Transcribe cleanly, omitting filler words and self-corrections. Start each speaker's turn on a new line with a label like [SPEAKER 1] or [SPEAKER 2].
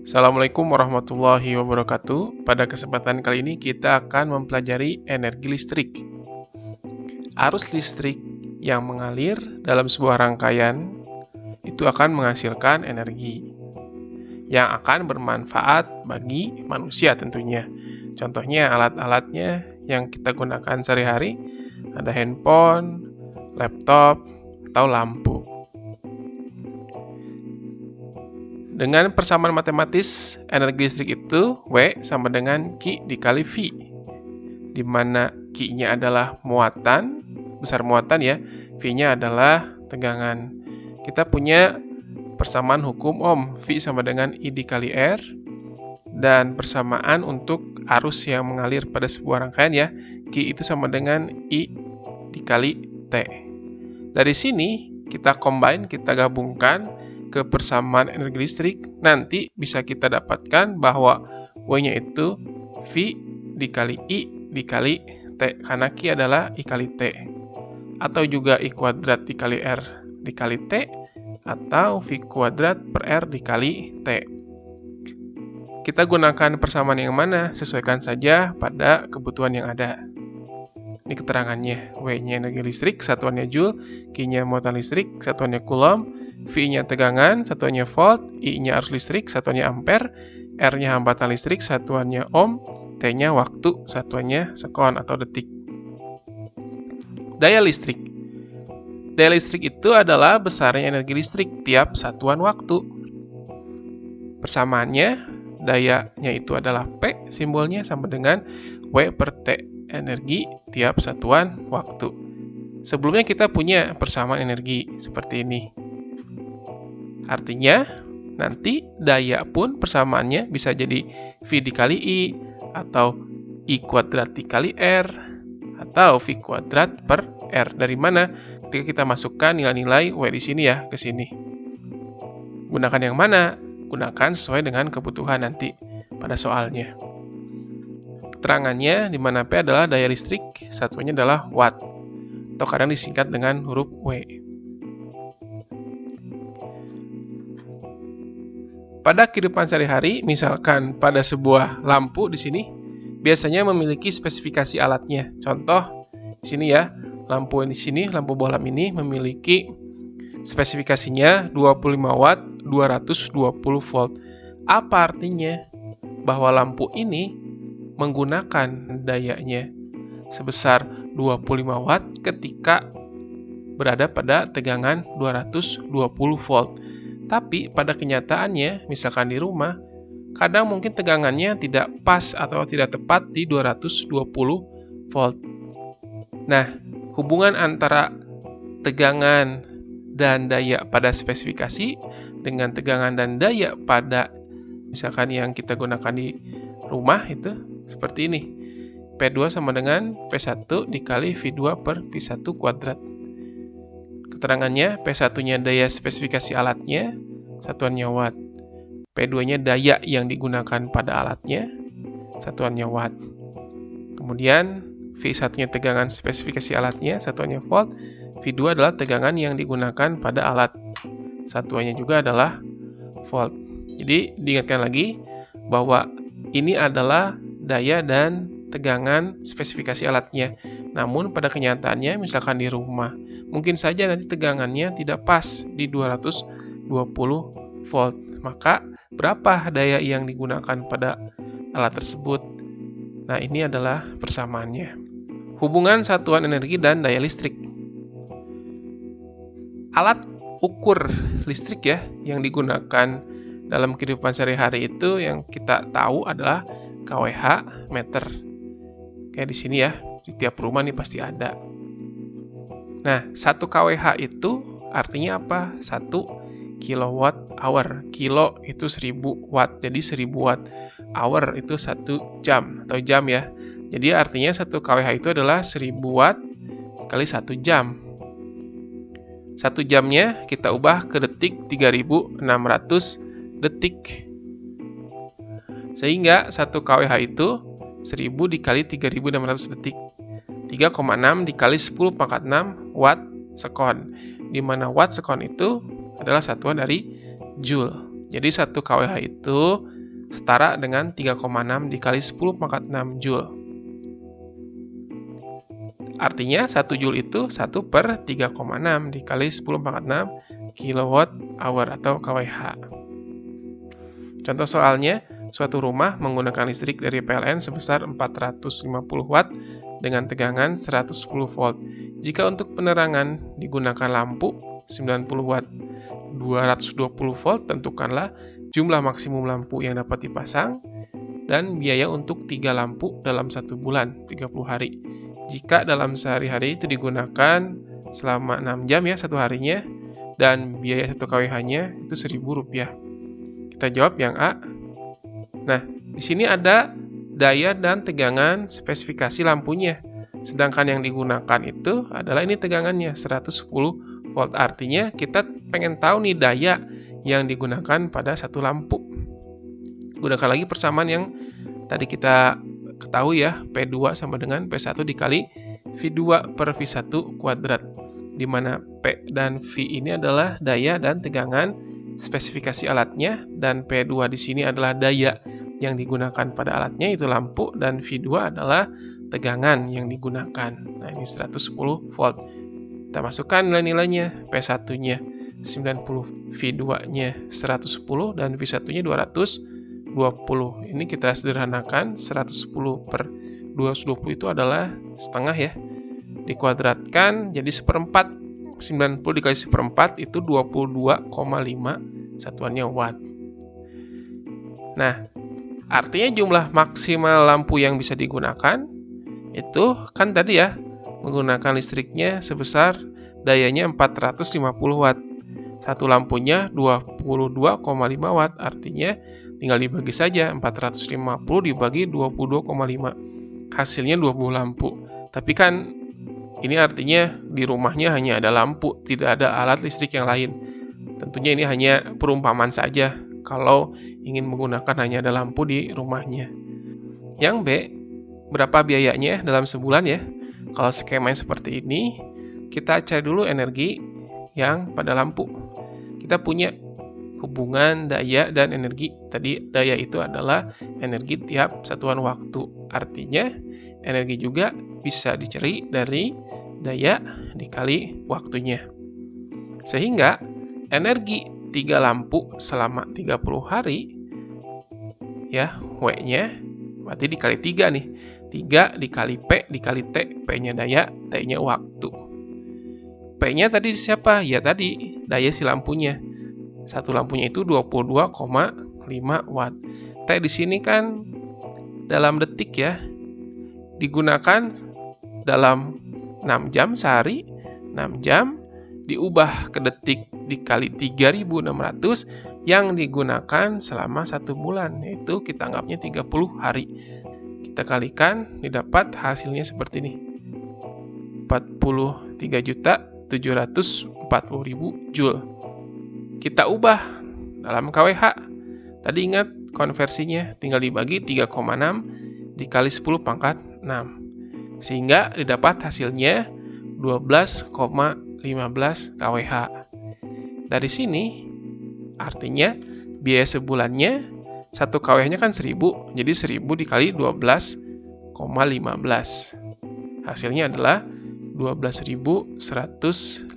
[SPEAKER 1] Assalamualaikum warahmatullahi wabarakatuh. Pada kesempatan kali ini kita akan mempelajari energi listrik. Arus listrik yang mengalir dalam sebuah rangkaian itu akan menghasilkan energi yang akan bermanfaat bagi manusia tentunya. Contohnya alat-alatnya yang kita gunakan sehari-hari ada handphone, laptop, atau lampu. Dengan persamaan matematis, energi listrik itu W sama dengan Q dikali V, di mana Q-nya adalah muatan, besar muatan ya, V-nya adalah tegangan. Kita punya persamaan hukum Ohm, V sama dengan I dikali R, dan persamaan untuk arus yang mengalir pada sebuah rangkaian ya, Q itu sama dengan I dikali T. Dari sini, kita combine, kita gabungkan ke persamaan energi listrik, nanti bisa kita dapatkan bahwa W-nya itu V dikali I dikali T, karena Q adalah I kali T. Atau juga I kuadrat dikali R dikali T, atau V kuadrat per R dikali T. Kita gunakan persamaan yang mana, sesuaikan saja pada kebutuhan yang ada. Ini keterangannya, W-nya energi listrik, satuannya Joule, Q-nya muatan listrik, satuannya Coulomb, V-nya tegangan, satuannya volt, I-nya arus listrik, satuannya ampere, R-nya hambatan listrik, satuannya ohm, T-nya waktu, satuannya sekon atau detik. Daya listrik. Daya listrik itu adalah besarnya energi listrik tiap satuan waktu. Persamaannya, dayanya itu adalah P, simbolnya sama dengan W per T, energi tiap satuan waktu. Sebelumnya kita punya persamaan energi seperti ini. Artinya, nanti daya pun persamaannya bisa jadi V dikali I, atau I kuadrat dikali R, atau V kuadrat per R. Dari mana? Ketika kita masukkan nilai-nilai W di sini ya, ke sini. Gunakan yang mana? Gunakan sesuai dengan kebutuhan nanti pada soalnya. Keterangannya, di mana P adalah daya listrik, satuannya adalah watt, atau kadang disingkat dengan huruf W. Pada kehidupan sehari-hari, misalkan pada sebuah lampu di sini, biasanya memiliki spesifikasi alatnya. Contoh, di sini ya, lampu di sini, lampu bohlam ini memiliki spesifikasinya 25 watt, 220 volt. Apa artinya? Bahwa lampu ini menggunakan dayanya sebesar 25 watt ketika berada pada tegangan 220 volt. Tapi pada kenyataannya, misalkan di rumah, kadang mungkin tegangannya tidak pas atau tidak tepat di 220 volt. Nah, hubungan antara tegangan dan daya pada spesifikasi dengan tegangan dan daya pada misalkan yang kita gunakan di rumah itu seperti ini. P2 sama dengan P1 dikali V2 per V1 kuadrat. Keterangannya, P1-nya daya spesifikasi alatnya, satuannya watt. P2-nya daya yang digunakan pada alatnya, satuannya watt. Kemudian, V1-nya tegangan spesifikasi alatnya, satuannya volt. V2 adalah tegangan yang digunakan pada alat, satuannya juga adalah volt. Jadi, diingatkan lagi bahwa ini adalah daya dan tegangan spesifikasi alatnya. Namun, pada kenyataannya, misalkan di rumah, mungkin saja nanti tegangannya tidak pas di 220 volt. Maka, berapa daya yang digunakan pada alat tersebut? Nah, ini adalah persamaannya. Hubungan satuan energi dan daya listrik. Alat ukur listrik ya, yang digunakan dalam kehidupan sehari-hari itu yang kita tahu adalah kWh meter. Kayak di sini ya, di tiap rumah nih pasti ada. Nah, 1 kWh itu artinya apa? 1 kilowatt hour. Kilo itu 1000 watt, jadi 1000 watt. Hour itu 1 jam atau jam ya. Jadi artinya 1 kWh itu adalah 1000 watt kali 1 jam. 1 jamnya kita ubah ke detik 3600 detik. Sehingga 1 kWh itu 1000 dikali 3600 detik. 3,6 dikali 10 pangkat 6 watt sekon. Di mana watt sekon itu adalah satuan dari joule. Jadi 1 kWh itu setara dengan 3,6 dikali 10 pangkat 6 Joule. Artinya 1 Joule itu 1 per 3,6 dikali 10 pangkat 6 kilowatt hour atau kWh. Contoh soalnya, suatu rumah menggunakan listrik dari PLN sebesar 450 watt dengan tegangan 110 volt. Jika untuk penerangan digunakan lampu 90 watt 220 volt, tentukanlah jumlah maksimum lampu yang dapat dipasang dan biaya untuk 3 lampu dalam 1 bulan, 30 hari. Jika dalam sehari-hari itu digunakan selama 6 jam ya satu harinya, dan biaya 1 kWh-nya itu Rp1.000. Kita jawab yang A. Nah, di sini ada daya dan tegangan spesifikasi lampunya. Sedangkan yang digunakan itu adalah ini tegangannya 110 volt. Artinya kita pengen tahu nih daya yang digunakan pada satu lampu. Gunakan lagi persamaan yang tadi kita ketahui ya, P2 sama dengan P1 dikali V2 per V1 kuadrat, di mana P dan V ini adalah daya dan tegangan spesifikasi alatnya, dan P2 di sini adalah daya yang digunakan pada alatnya, itu lampu, dan V2 adalah tegangan yang digunakan. Nah, ini 110 volt. Kita masukkan nilai-nilainya, P1-nya 90, V2-nya 110, dan V1-nya 220. Ini kita sederhanakan, 110 per 220 itu adalah setengah ya. Dikuadratkan jadi seperempat. 90 dikali seperempat itu 22,5 satuannya watt. Nah, artinya jumlah maksimal lampu yang bisa digunakan itu kan tadi ya, menggunakan listriknya sebesar dayanya 450 watt. Satu lampunya 22,5 watt, artinya tinggal dibagi saja 450 dibagi 22,5. Hasilnya 20 lampu. Tapi kan ini artinya di rumahnya hanya ada lampu, tidak ada alat listrik yang lain. Tentunya ini hanya perumpamaan saja kalau ingin menggunakan hanya ada lampu di rumahnya. Yang B, berapa biayanya dalam sebulan ya? Kalau skemanya seperti ini, kita cari dulu energi yang pada lampu. Kita punya hubungan daya dan energi. Tadi daya itu adalah energi tiap satuan waktu. Artinya energi juga bisa dicari dari daya dikali waktunya. Sehingga energi 3 lampu selama 30 hari ya, W-nya berarti dikali 3 nih. 3 dikali P dikali T. P-nya daya, T-nya waktu. P-nya tadi siapa? Ya tadi daya si lampunya. Satu lampunya itu 22,5 watt. T di sini kan dalam detik ya. Digunakan dalam 6 jam sehari. 6 jam diubah ke detik dikali 3.600 yang digunakan selama 1 bulan. Yaitu kita anggapnya 30 hari. Kita kalikan, didapat hasilnya seperti ini. 43.740.000 Joule. Kita ubah dalam kWh. Tadi ingat konversinya, tinggal dibagi 3,6 dikali 10 pangkat 6. Sehingga didapat hasilnya 12,15 kWh. Dari sini, artinya biaya sebulannya 1 kWh-nya kan 1000, jadi 1000 dikali 12,15. Hasilnya adalah Rp12.150.